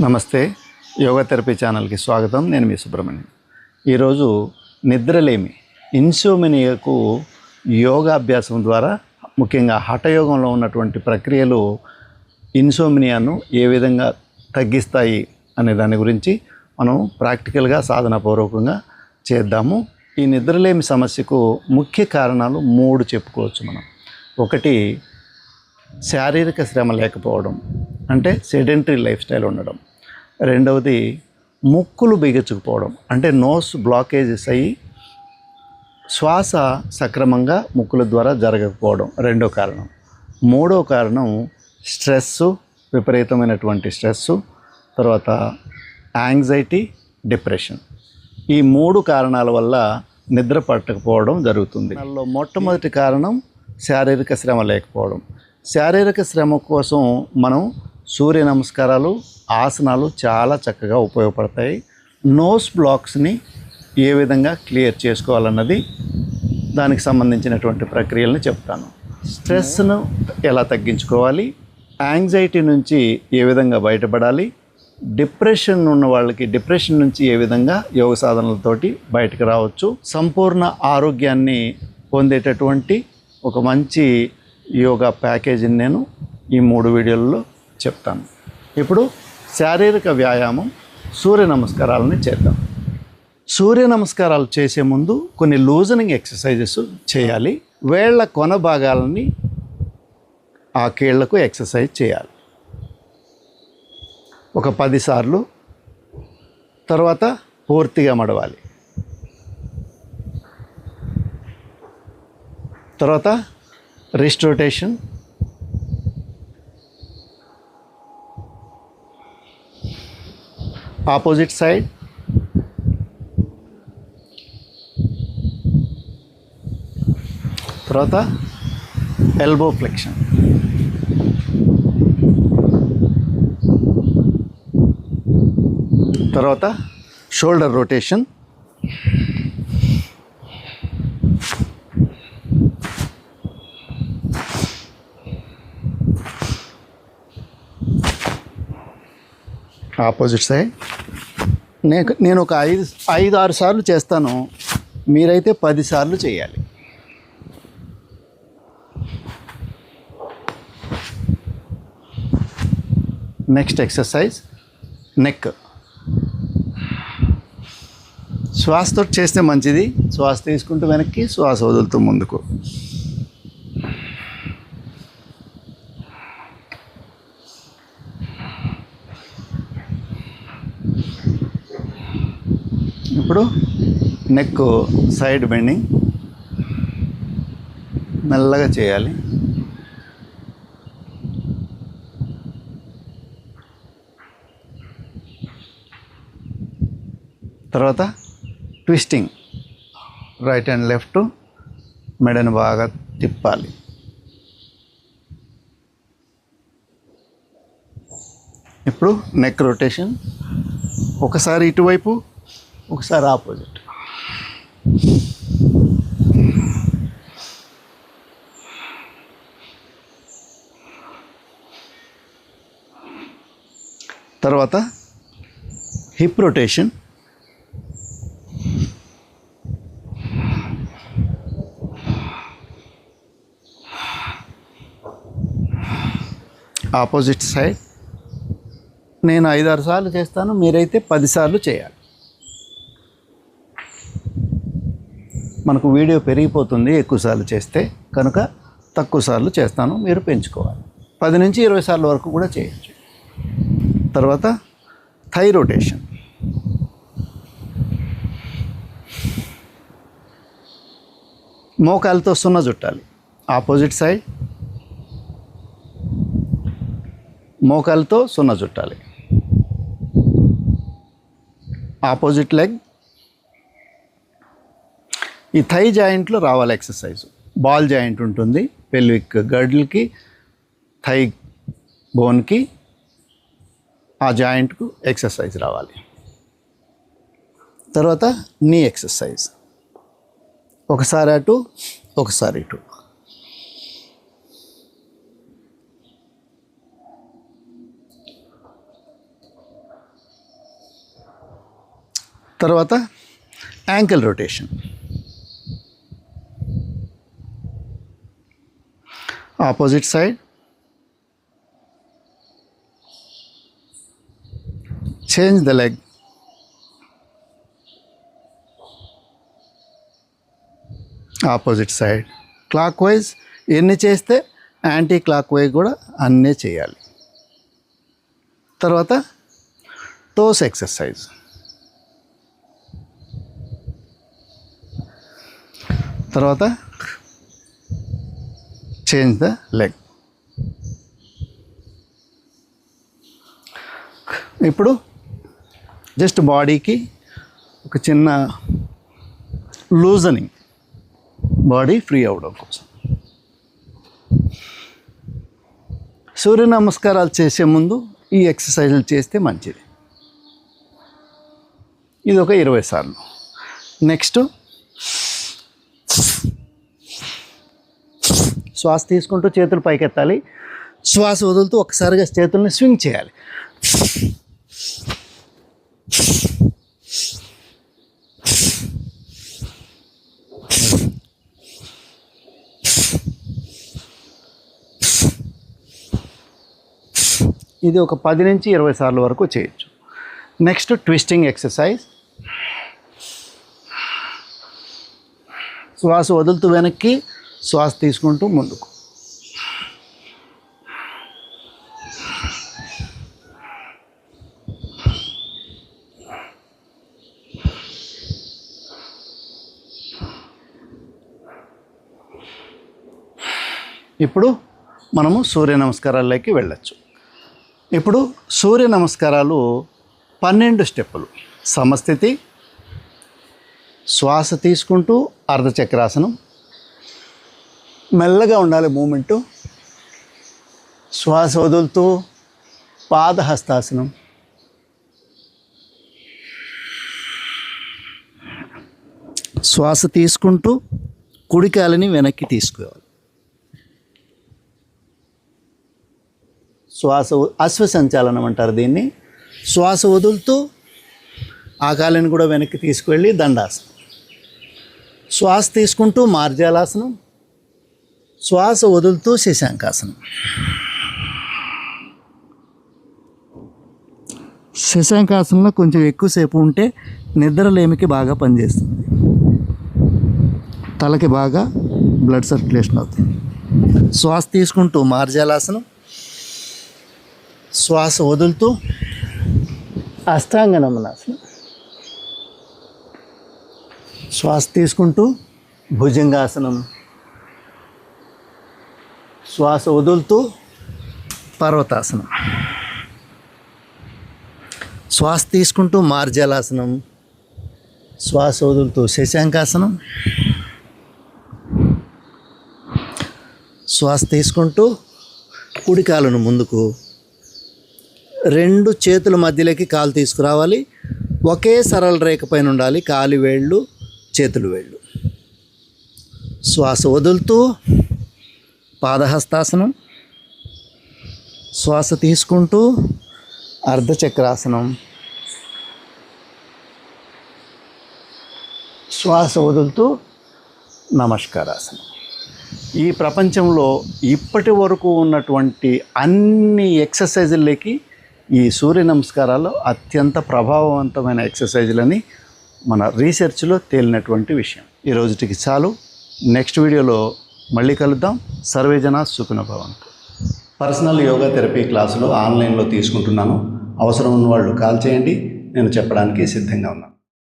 నమస్తే, yoga therapy ఛానల్కి స్వాగతం. నేను మీ సుబ్రహ్మణ్యం. ఈరోజు నిద్రలేమి ఇన్సోమినియాకు యోగాభ్యాసం ద్వారా, ముఖ్యంగా హఠయోగంలో ఉన్నటువంటి ప్రక్రియలు ఇన్సోమినియాను ఏ విధంగా తగ్గిస్తాయి అనే దాని గురించి మనం ప్రాక్టికల్గా సాధనాపూర్వకంగా చేద్దాము. ఈ నిద్రలేమి సమస్యకు ముఖ్య కారణాలు 3 చెప్పుకోవచ్చు మనం. ఒకటి, శారీరక శ్రమ లేకపోవడం, అంటే సెడెంటరీ లైఫ్ స్టైల్ ఉండడం. రెండవది, ముక్కులు బిగుచుకుపోవడం, అంటే నోస్ బ్లాకేజెస్ అయ్యి శ్వాస సక్రమంగా ముక్కుల ద్వారా జరగకపోవడం రెండో కారణం. మూడో కారణం స్ట్రెస్సు, విపరీతమైనటువంటి స్ట్రెస్సు, తర్వాత యాంగ్జైటీ, డిప్రెషన్. ఈ 3 కారణాల వల్ల నిద్ర పట్టకపోవడం జరుగుతుంది. దానిలో మొట్టమొదటి కారణం శారీరక శ్రమ లేకపోవడం. శారీరక శ్రమ కోసం మనం సూర్య నమస్కారాలు, ఆసనాలు చాలా చక్కగా ఉపయోగపడతాయి. నోస్ బ్లాక్స్ని ఏ విధంగా క్లియర్ చేసుకోవాలన్నది, దానికి సంబంధించినటువంటి ప్రక్రియలను చెప్తాను. స్ట్రెస్ను ఎలా తగ్గించుకోవాలి, యాంగ్జైటీ నుంచి ఏ విధంగా బయటపడాలి, డిప్రెషన్ ఉన్న వాళ్ళకి డిప్రెషన్ నుంచి ఏ విధంగా యోగ సాధనలతోటి బయటకు రావచ్చు, సంపూర్ణ ఆరోగ్యాన్ని పొందేటటువంటి ఒక మంచి యోగా ప్యాకేజీని నేను ఈ 3 వీడియోలలో చెప్తాను. ఇప్పుడు శారీరక వ్యాయామం, సూర్య నమస్కారాలని చేద్దాం. సూర్య నమస్కారాలు చేసే ముందు కొన్ని లూజనింగ్ ఎక్సర్సైజెస్ చేయాలి. వేళ్ల కొన భాగాలని ఆ కీళ్లకు ఎక్సర్సైజ్ చేయాలి ఒక 10 సార్లు. తర్వాత పూర్తిగా మడవాలి. తర్వాత రిస్ట్ రొటేషన్, ఆపోజిట్ సైడ్, తర్వాత ఎల్బో ఫ్లెక్షన్, తర్వాత షోల్డర్ రొటేషన్, ఆపోజిట్ సైడ్. నేను ఒక 5-6 సార్లు చేస్తాను, మీరైతే 10 సార్లు చేయాలి. Next exercise neck. శ్వాసతో చేస్తే మంచిది. శ్వాస తీసుకుంటూ వెనక్కి, శ్వాస వదులుతూ ముందుకు. ఇప్పుడు నెక్ సైడ్ బెండింగ్ మెల్లగా చేయాలి. తర్వాత ట్విస్టింగ్, రైట్ అండ్ లెఫ్ట్, మెడను బాగా తిప్పాలి. ఇప్పుడు నెక్ రొటేషన్, ఒకసారి ఇటువైపు, ఒకసారి ఆపోజిట్. తర్వాత హిప్ రొటేషన్, ఆపోజిట్ సైడ్. నేను 5-6 సార్లు చేస్తాను, మీరైతే 10 సార్లు చేయాలి. మనకు వీడియో పెరిగిపోతుంది ఎక్కువ సార్లు చేస్తే, కనుక తక్కువ సార్లు చేస్తాను, మీరు పెంచుకోవాలి. 10 నుంచి 20 సార్ల వరకు కూడా చేయొచ్చు. తర్వాత థై రొటేషన్, మోకాలతో సున్న చుట్టాలి. ఆపోజిట్ సైడ్, మోకాలతో సున్న చుట్టాలి. Opposite leg. ఈ థై జాయింట్లో రావాలి ఎక్సర్సైజ్. బాల్ జాయింట్ ఉంటుంది పెల్విక్ గర్డ్ల్కి, థై బోన్కి, ఆ జాయింట్కు ఎక్సర్సైజ్ రావాలి. తర్వాత నీ ఎక్సర్సైజ్, ఒకసారి అటు, ఒకసారి ఇటు. తర్వాత ankle rotation, opposite side, change the leg, opposite side, clock wise ఎన్ని చేస్తే యాంటీ క్లాక్ వైజ్ కూడా అన్నీ చేయాలి. తర్వాత టోస్ ఎక్సర్సైజ్, తర్వాత చేంజ్ ద లెగ్. ఇప్పుడు జస్ట్ బాడీకి ఒక చిన్న లూజనింగ్, బాడీ ఫ్రీ అవ్వడం కోసం. సూర్య నమస్కారాలు చేసే ముందు ఈ ఎక్సర్సైజులు చేస్తే మంచిది. ఇది ఒక 20 సార్లు. నెక్స్ట్ శ్వాస తీసుకుంటూ చేతులు పైకెత్తాలి, శ్వాస వదులుతూ ఒక్కసారిగా చేతుల్ని స్వింగ్ చేయాలి. ఇది ఒక 10 నుంచి 20 సార్లు వరకు చేయొచ్చు. నెక్స్ట్ ట్విస్టింగ్ ఎక్సర్సైజ్, శ్వాస వదులుతూ వెనక్కి, శ్వాస తీసుకుంటూ ముందుకు. ఇప్పుడు మనము సూర్య నమస్కారాల్లోకి వెళ్ళచ్చు. ఇప్పుడు సూర్య నమస్కారాలు 12 స్టెప్పులు. సమస్థితి, శ్వాస తీసుకుంటూ అర్ధచక్రాసనం, మెల్లగా ఉండాలి మూమెంటు, శ్వాస వదులుతూ పాదహస్తాసనం, శ్వాస తీసుకుంటూ కుడికాలని వెనక్కి తీసుకోవాలి, శ్వాస అశ్వసంచాలనం అంటారు దీన్ని. శ్వాస వదులుతూ ఆ కాలిని కూడా వెనక్కి తీసుకువెళ్ళి దండాసనం, శ్వాస తీసుకుంటూ మార్జాలాసనం, శ్వాస వదులుతూ శశాంకాసనం. శశాంకాసనంలో కొంచెం ఎక్కువసేపు ఉంటే నిద్రలేమికి బాగా పనిచేస్తుంది, తలకి బాగా బ్లడ్ సర్క్యులేషన్ అవుతుంది. శ్వాస తీసుకుంటూ మార్జాలాసనం, శ్వాస వదులుతూ అష్టాంగ నమనాసనం, శ్వాస తీసుకుంటూ భుజంగాసనం, శ్వాస వదులుతూ పర్వతాసనం, శ్వాస తీసుకుంటూ మార్జాలాసనం, శ్వాస వదులుతూ శశాంకాసనం, శ్వాస తీసుకుంటూ కుడి కాలును ముందుకు, 2 చేతుల మధ్యలోకి కాలు తీసుకురావాలి, ఒకే సరళ రేఖ పైన ఉండాలి కాలి వేళ్ళు చేతులు వేళ్ళు. శ్వాస వదులుతూ పాదహస్తాసనం, శ్వాస తీసుకుంటూ అర్ధచక్రాసనం, శ్వాస వదులుతూ నమస్కారాసనం. ఈ ప్రపంచంలో ఇప్పటి వరకు ఉన్నటువంటి అన్ని ఎక్సర్సైజులకి ఈ సూర్య నమస్కారాలు అత్యంత ప్రభావవంతమైన ఎక్సర్సైజులని మన రీసెర్చ్లో తేలినటువంటి విషయం. ఈ రోజుటికి చాలు. నెక్స్ట్ వీడియోలో మళ్ళీ కలుద్దాం. సర్వే జనా సుఖినో భవంతు. పర్సనల్ యోగా థెరపీ క్లాసులు ఆన్లైన్లో తీసుకుంటున్నాను. అవసరం ఉన్న వాళ్ళు కాల్ చేయండి, నేను చెప్పడానికి సిద్ధంగా ఉన్నాను.